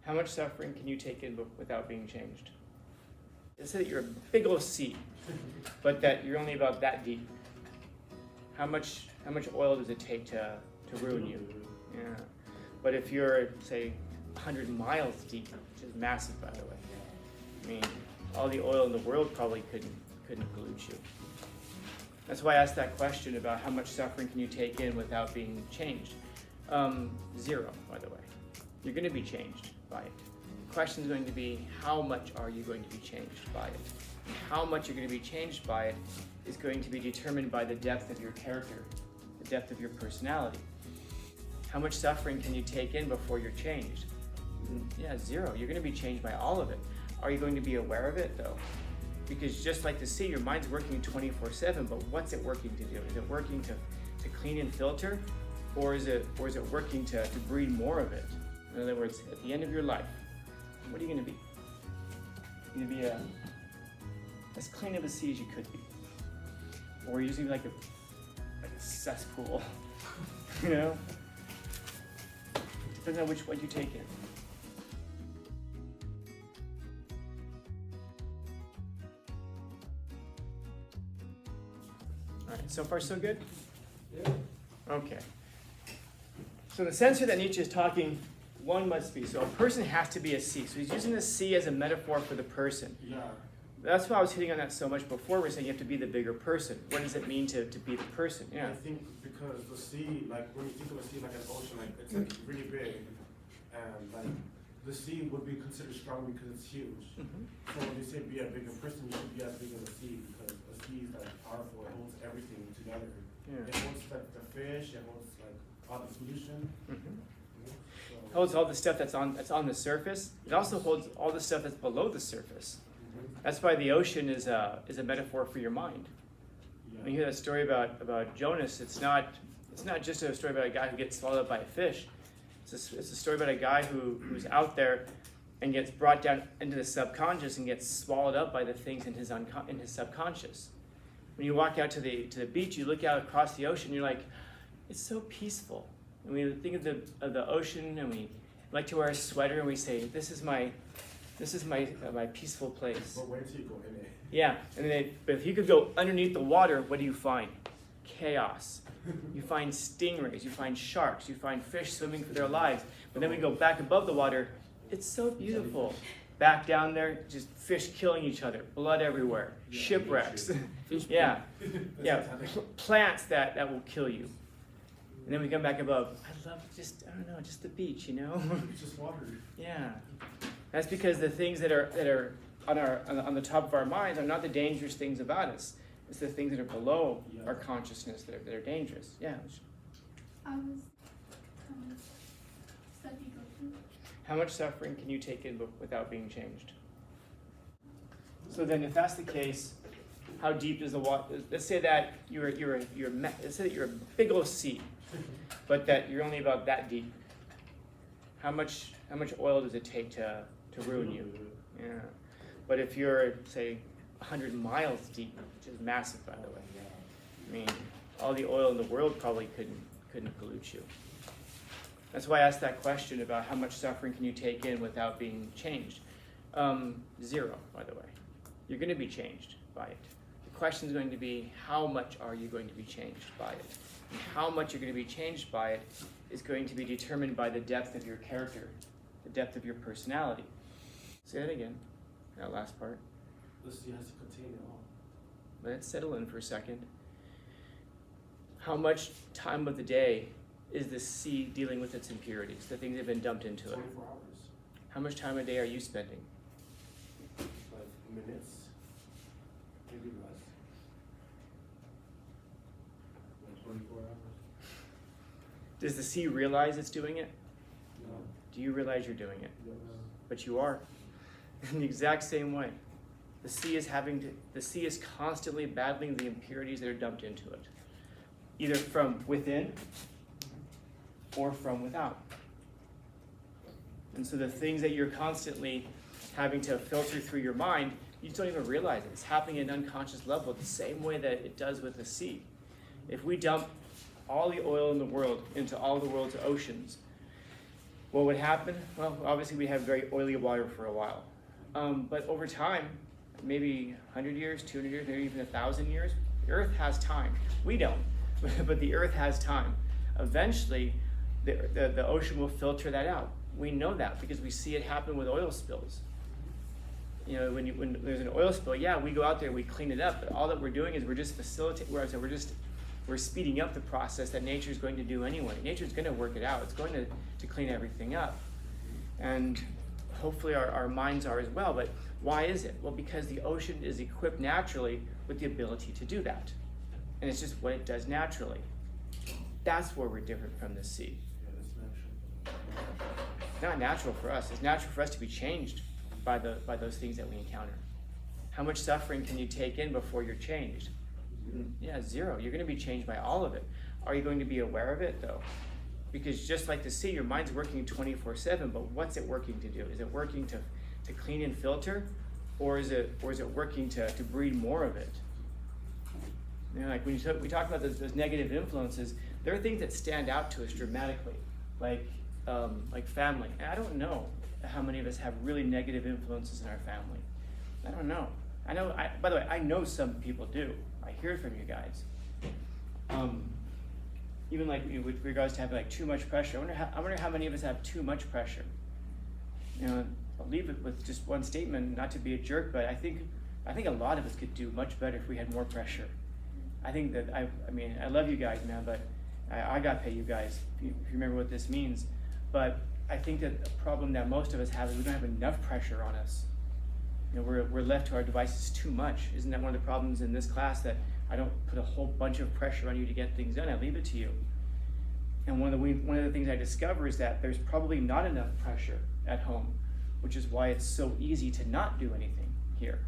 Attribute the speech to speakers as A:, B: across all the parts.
A: How much suffering can you take in without being changed? Let's say that you're a big old sea, but that you're only about that deep. How much oil does it take to ruin you? Yeah. But if you're, say, 100 miles deep, which is massive, by the way, I mean, all the oil in the world probably couldn't pollute you. That's why I asked that question about how much suffering can you take in without being changed. 0, by the way. You're going to be changed by it. The question is going to be, how much are you going to be changed by it? And how much you're going to be changed by it is going to be determined by the depth of your character, the depth of your personality. How much suffering can you take in before you're changed? Yeah, 0. You're going to be changed by all of it. Are you going to be aware of it, though? Because just like the sea, your mind's working 24/7, but what's it working to do? Is it working to clean and filter? Or is it working to breed more of it? In other words, at the end of your life, what are you going to be? You're going to be as clean of a sea as you could be. Or using like a cesspool, you know? Depends on which one you take in. All right, so far so good?
B: Yeah.
A: Okay. So the sensor that Nietzsche is talking, one must be. So a person has to be a sea. So he's using the sea as a metaphor for the person.
B: Yeah.
A: That's why I was hitting on that so much before. We're saying you have to be the bigger person. What does it mean to be the person? Yeah.
B: I think because the sea, like when you think of a sea like an ocean, like it's like really big, and like the sea would be considered strong because it's huge.
A: Mm-hmm.
B: So when you say be a bigger person, you should be as big as a sea because a sea is like powerful. It holds everything together.
A: Yeah.
B: It holds like the fish. It holds like all the pollution.
A: Mm-hmm.
B: So,
A: It holds all the stuff that's on the surface. It also holds all the stuff that's below the surface. That's why the ocean is a metaphor for your mind.
B: yeah.
A: When you hear that story about Jonas, it's not just a story about a guy who gets swallowed up by a fish. It's a story about a guy who's out there and gets brought down into the subconscious and gets swallowed up by the things in his subconscious. When you walk out to the beach, you look out across the ocean, you're like, it's so peaceful. And we think of the ocean, and we like to wear a sweater, and we say, this is my peaceful place.
B: But wait till you go in it.
A: Yeah, but if you could go underneath the water, what do you find? Chaos. You find stingrays, you find sharks, you find fish swimming for their lives. But then we go back above the water, it's so beautiful. Back down there, just fish killing each other, blood everywhere, shipwrecks. Yeah, yeah, plants that will kill you. And then we come back above. I love just the beach, you know?
B: It's just water.
A: Yeah. That's because the things that are on the top of our minds are not the dangerous things about us. It's the things that are below our consciousness that are dangerous. Yeah. How much suffering can you take in without being changed? So then, if that's the case, how deep does the water? Let's say that let's say that you're a big old sea, but that you're only about that deep. How much oil does it take to ruin you? Yeah. But if you're, say, 100 miles deep, which is massive, by the way, I mean, all the oil in the world probably couldn't pollute you. That's why I asked that question about how much suffering can you take in without being changed. 0, by the way. You're going to be changed by it. The question is going to be, how much are you going to be changed by it? And how much you're going to be changed by it is going to be determined by the depth of your character, the depth of your personality. Say that again, that last part.
B: The sea has to contain it all.
A: Let it settle in for a second. How much time of the day is the sea dealing with its impurities, the things that have been dumped into it?
B: 24 hours.
A: How much time a day are you spending?
B: Like minutes. Maybe less. Like 24 hours.
A: Does the sea realize it's doing it?
B: No.
A: Do you realize you're doing it?
B: No.
A: But you are. In the exact same way. The sea is constantly battling the impurities that are dumped into it, either from within or from without. And so the things that you're constantly having to filter through your mind, you just don't even realize it. It's happening at an unconscious level the same way that it does with the sea. If we dump all the oil in the world into all the world's oceans, what would happen? Well, obviously we have very oily water for a while. But over time, maybe 100 years, 200 years, maybe even 1,000 years, the Earth has time. We don't, but the Earth has time. Eventually, the ocean will filter that out. We know that because we see it happen with oil spills. You know, when there's an oil spill, yeah, we go out there, we clean it up, but all that we're doing is we're just facilitating, we're speeding up the process that nature's going to do anyway. Nature's going to work it out. It's going to clean everything up. And hopefully our minds are as well. But why is it? Well, because the ocean is equipped naturally with the ability to do that. And it's just what it does naturally. That's where we're different from the sea. It's not natural for us. It's natural for us to be changed by those things that we encounter. How much suffering can you take in before you're changed? Yeah, zero. You're going to be changed by all of it. Are you going to be aware of it, though? Because just like the sea, your mind's working 24/7, but what's it working to do? Is it working to clean and filter, or is it working to breed more of it? You know, like when we talk about those negative influences, there are things that stand out to us dramatically, like family. And I don't know how many of us have really negative influences in our family. I don't know. By the way, I know some people do. I hear it from you guys. Even like with regards to having like too much pressure. I wonder how many of us have too much pressure. You know, I'll leave it with just one statement, not to be a jerk, but I think a lot of us could do much better if we had more pressure. I think that I mean I love you guys, man, but I gotta pay you guys if you remember what this means. But I think that the problem that most of us have is we don't have enough pressure on us. You know, we're left to our devices too much. Isn't that one of the problems in this class, that I don't put a whole bunch of pressure on you to get things done? I leave it to you. And one of the things I discover is that there's probably not enough pressure at home, which is why it's so easy to not do anything here.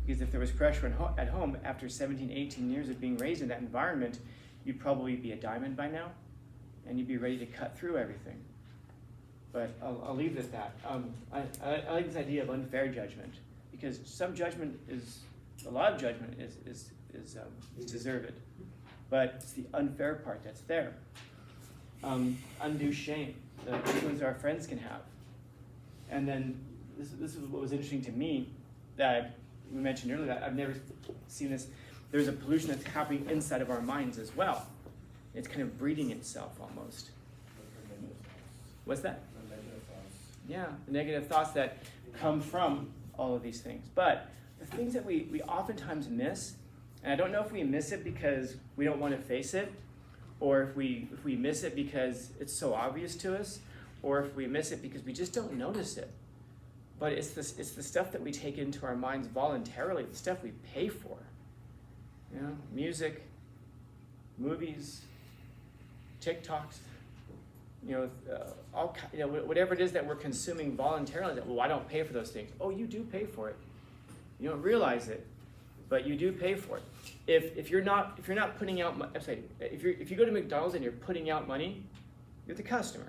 A: Because if there was pressure at home after 17, 18 years of being raised in that environment, you'd probably be a diamond by now, and you'd be ready to cut through everything. But I'll leave it at that. I like this idea of unfair judgment, because a lot of judgment is deserved, but it's the unfair part that's there. Undue shame, the influence our friends can have. And then this is what was interesting to me, that we mentioned earlier, that I've never seen this. There's a pollution that's happening inside of our minds as well. It's kind of breeding itself almost. What's that? Yeah, the negative thoughts that come from all of these things. But the things that we oftentimes miss, and I don't know if we miss it because we don't want to face it, or if we miss it because it's so obvious to us, or if we miss it because we just don't notice it. But it's the stuff that we take into our minds voluntarily, the stuff we pay for. You know, music, movies, TikToks, whatever it is that we're consuming voluntarily. That, well, I don't pay for those things. Oh, you do pay for it. You don't realize it, but you do pay for it. If you're not putting out, if you go to McDonald's and you're putting out money, you're the customer.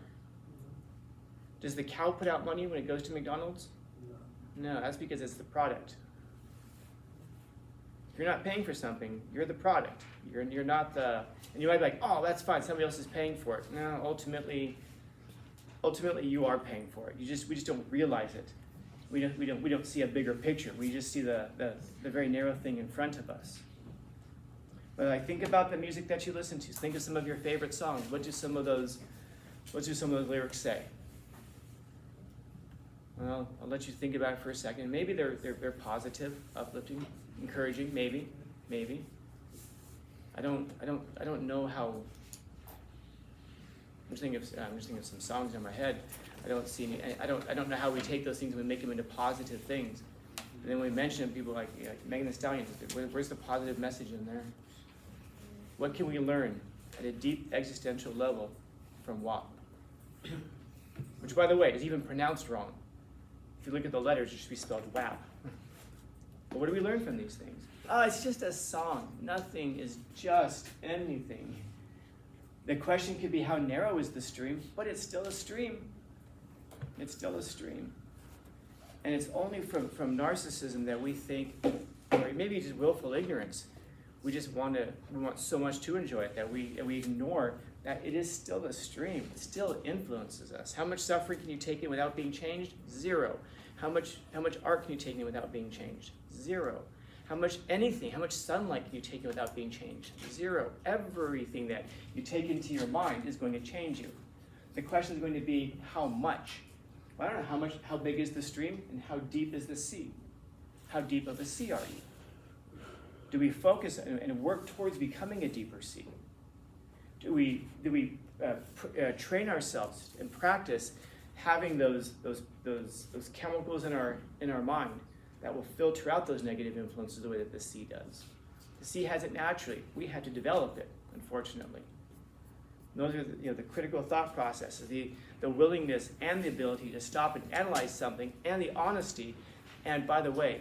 A: Does the cow put out money when it goes to McDonald's? No, that's because it's the product. If you're not paying for something, you're the product. You're not the, and you might be like, oh, that's fine, somebody else is paying for it. No, ultimately you are paying for it. We just don't realize it. We don't see a bigger picture. We just see the very narrow thing in front of us. But like, think about the music that you listen to. Think of some of your favorite songs. What do some of those lyrics say? Well, I'll let you think about it for a second. Maybe they're positive, uplifting, encouraging. Maybe. I don't know how. I'm just thinking of some songs in my head. I don't know how we take those things and we make them into positive things. And then when we mention them, people like Megan Thee Stallion. Where's the positive message in there? What can we learn at a deep existential level from WAP? Which, by the way, is even pronounced wrong. If you look at the letters, it should be spelled WAP. But what do we learn from these things? Oh, it's just a song. Nothing is just anything. The question could be, how narrow is the stream? But it's still a stream. It's still a stream. And it's only from narcissism that we think, or maybe just willful ignorance, we want so much to enjoy it that we ignore that it is still the stream. It still influences us. How much suffering can you take in without being changed? 0. How much art can you take in without being changed? 0. How much sunlight can you take in without being changed? 0. Everything that you take into your mind is going to change you. The question is going to be, how much? Well, I don't know how big is the stream and how deep is the sea? How deep of a sea are you? Do we focus and work towards becoming a deeper sea? Do we train ourselves and practice having those chemicals in our mind that will filter out those negative influences the way that the sea does? The sea has it naturally. We had to develop it, unfortunately. Those are the critical thought processes, the willingness and the ability to stop and analyze something, and the honesty, and by the way,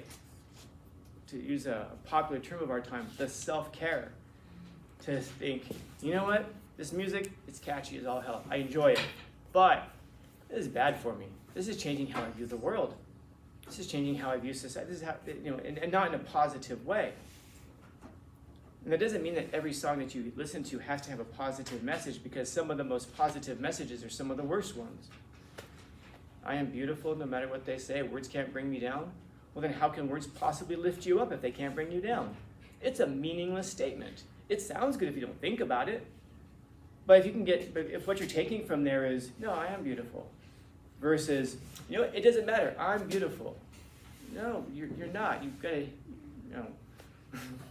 A: to use a popular term of our time, the self-care. To think, you know what, this music, it's catchy as all hell. I enjoy it, but this is bad for me. This is changing how I view the world. This is changing how I view society. This is how, and not in a positive way. And that doesn't mean that every song that you listen to has to have a positive message, because some of the most positive messages are some of the worst ones. I am beautiful no matter what they say. Words can't bring me down. Well, then how can words possibly lift you up if they can't bring you down? It's a meaningless statement. It sounds good if you don't think about it. But if what you're taking from there is, no, I am beautiful, versus, it doesn't matter, I'm beautiful. No, you're not. You've got to,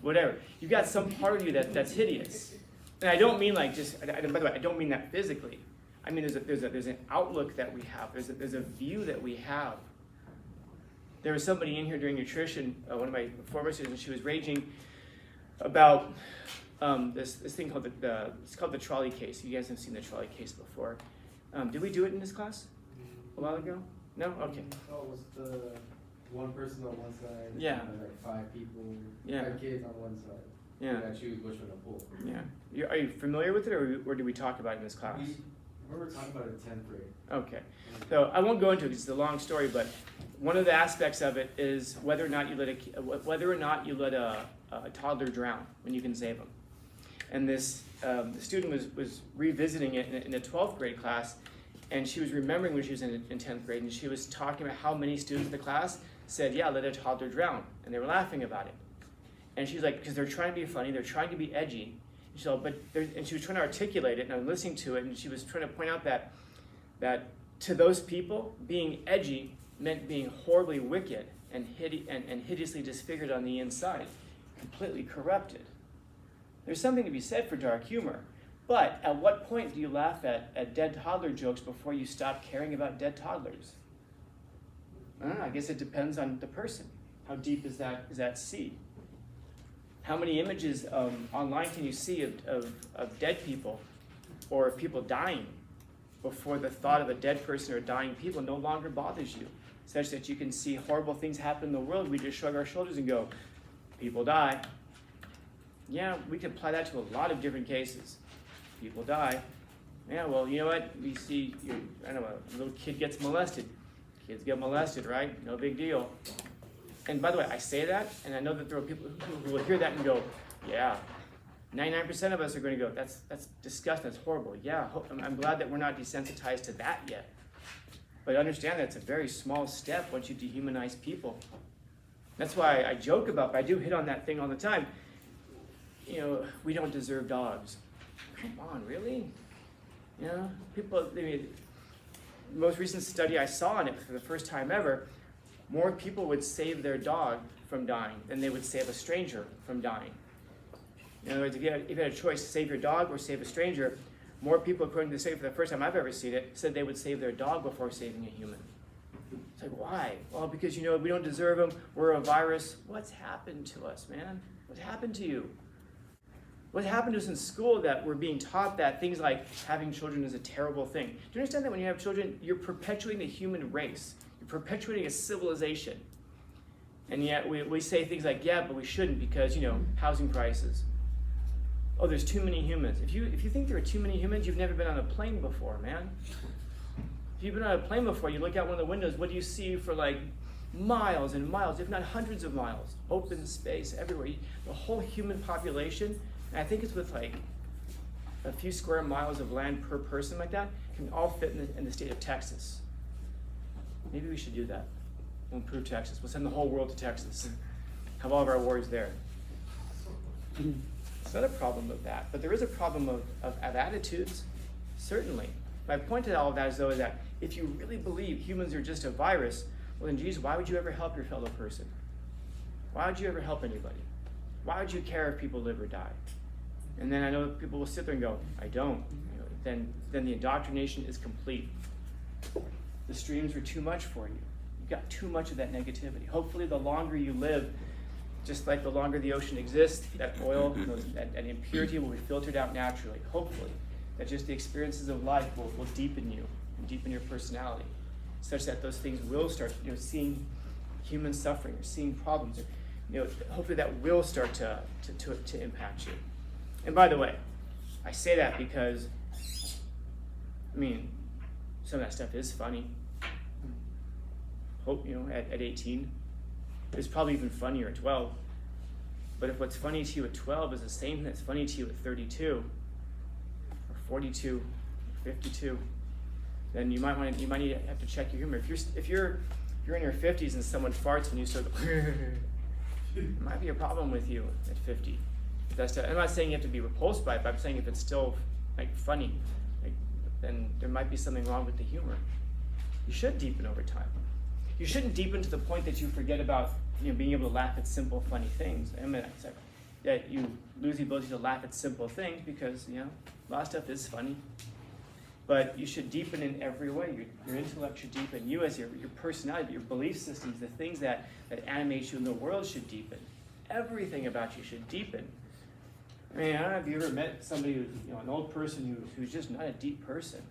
A: whatever. You've got some part of you that's hideous. And I don't mean by the way, I don't mean that physically. I mean there's an outlook that we have. There's a view that we have. There was somebody in here during nutrition, one of my former students, she was raging about this thing called it's called the trolley case. You guys have seen the trolley case before. Did we do it in this class a while ago? No? Okay.
C: Oh, it was the one person on one side,
A: yeah,
C: and like 5 people,
A: yeah,
C: 5 kids on one side.
A: Yeah.
C: You gotta choose which one to pull.
A: Yeah. Are you familiar with it, or did we talk about it in this class?
C: We were talking about it in 10th grade.
A: Okay. So I won't go into it because it's a long story, but one of the aspects of it is whether or not you let a toddler drown when you can save them. And this the student was revisiting it in a 12th grade class, and she was remembering when she was in 10th grade, and she was talking about how many students in the class said, yeah, let a toddler drown, and they were laughing about it. And she's like, because they're trying to be funny, they're trying to be edgy. And she was trying to articulate it, and I was listening to it, and she was trying to point out that to those people, being edgy meant being horribly wicked and hideously disfigured on the inside, completely corrupted. There's something to be said for dark humor, but at what point do you laugh at dead toddler jokes before you stop caring about dead toddlers? I don't know, I guess it depends on the person. How deep is that sea? How many images online can you see of dead people or people dying before the thought of a dead person or dying people no longer bothers you, such that you can see horrible things happen in the world? We just shrug our shoulders and go, people die. Yeah, we can apply that to a lot of different cases. People die. Yeah, well, you know what? We see, a little kid gets molested. Kids get molested, right? No big deal. And by the way, I say that, and I know that there are people who will hear that and go, yeah, 99% of us are going to go, that's disgusting, that's horrible. Yeah, I'm glad that we're not desensitized to that yet. But understand that it's a very small step once you dehumanize people. That's why I joke about, but I do hit on that thing all the time. We don't deserve dogs. Come on, really? People, the most recent study I saw on it for the first time ever, more people would save their dog from dying than they would save a stranger from dying. In other words, if you had a choice to save your dog or save a stranger, more people, according to the study for the first time I've ever seen it, said they would save their dog before saving a human. It's like, why? Well, because, we don't deserve them, we're a virus. What's happened to us, man? What happened to you? What happened to us in school that we're being taught that things like having children is a terrible thing? Do you understand that when you have children, you're perpetuating the human race? You're perpetuating a civilization. And yet we say things like, yeah, but we shouldn't because, housing prices. Oh, there's too many humans. If you think there are too many humans, you've never been on a plane before, man. If you've been on a plane before, you look out one of the windows, what do you see for miles and miles, if not hundreds of miles? Open space everywhere. The whole human population, and I think it's with a few square miles of land per person like that can all fit in the state of Texas. Maybe we should do that. We'll improve Texas. We'll send the whole world to Texas. Have all of our warriors there. It's not a problem of that, but there is a problem of attitudes, certainly. My point to all of that is, though, is that if you really believe humans are just a virus, well then, geez, why would you ever help your fellow person? Why would you ever help anybody? Why would you care if people live or die? And then I know people will sit there and go, I don't. You know, then the indoctrination is complete. The streams are too much for you. You've got too much of that negativity. Hopefully the longer you live, just like the longer the ocean exists, that oil, that impurity will be filtered out naturally. Hopefully, that just the experiences of life will deepen you and deepen your personality, such that those things will start, seeing human suffering or seeing problems. Or, hopefully that will start to impact you. And by the way, I say that because, some of that stuff is funny. Hope, at 18. It's probably even funnier at 12. But if what's funny to you at 12 is the same thing that's funny to you at 32, or 42, or 52, then you might need to have to check your humor. If you're in your 50s and someone farts and you start, it might be a problem with you at 50. I'm not saying you have to be repulsed by it, but I'm saying if it's still funny, then there might be something wrong with the humor. You should deepen over time. You shouldn't deepen to the point that you forget about being able to laugh at simple, funny things. It's like that you lose the ability to laugh at simple things because a lot of stuff is funny. But you should deepen in every way. Your intellect should deepen. You as your personality, your belief systems, the things that animate you in the world should deepen. Everything about you should deepen. I don't know if you ever met somebody who's an old person who's just not a deep person.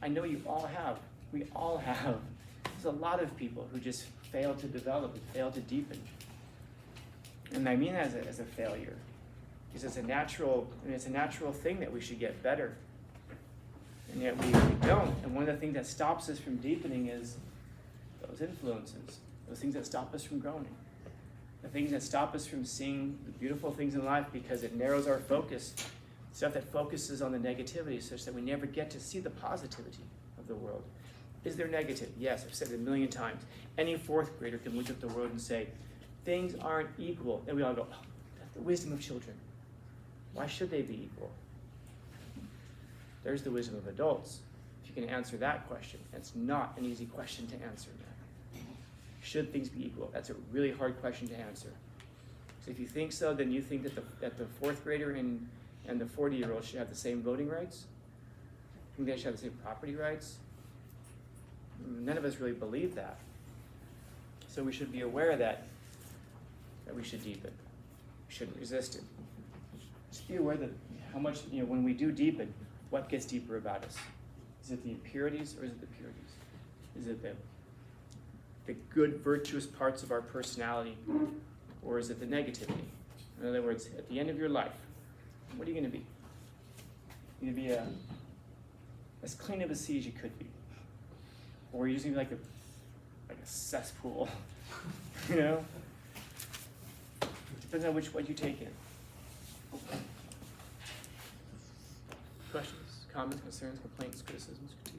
A: I know you all have. We all have. There's a lot of people who just fail to develop and fail to deepen. And I mean that as a failure. Because it's a natural thing that we should get better. And yet we don't. And one of the things that stops us from deepening is those influences, those things that stop us from growing. The things that stop us from seeing the beautiful things in life because it narrows our focus. Stuff that focuses on the negativity such that we never get to see the positivity of the world. Is there negative? Yes, I've said it a million times. Any fourth grader can look at the world and say, things aren't equal. And we all go, oh, that's the wisdom of children. Why should they be equal? There's the wisdom of adults. If you can answer that question, it's not an easy question to answer. Should things be equal? That's a really hard question to answer. So if you think so, then you think that the fourth grader and the 40-year-old should have the same voting rights? You think they should have the same property rights? None of us really believe that. So we should be aware that we should deepen. We shouldn't resist it. Just be aware that how much, when we do deepen, what gets deeper about us? Is it the impurities or is it the purities? Is it the good, virtuous parts of our personality, or is it the negativity? In other words, at the end of your life, what are you going to be? You're going to be as clean of a sea as you could be. Or you're just going to be like a cesspool, Depends on what you take in. Questions, comments, concerns, complaints, criticisms, critiques?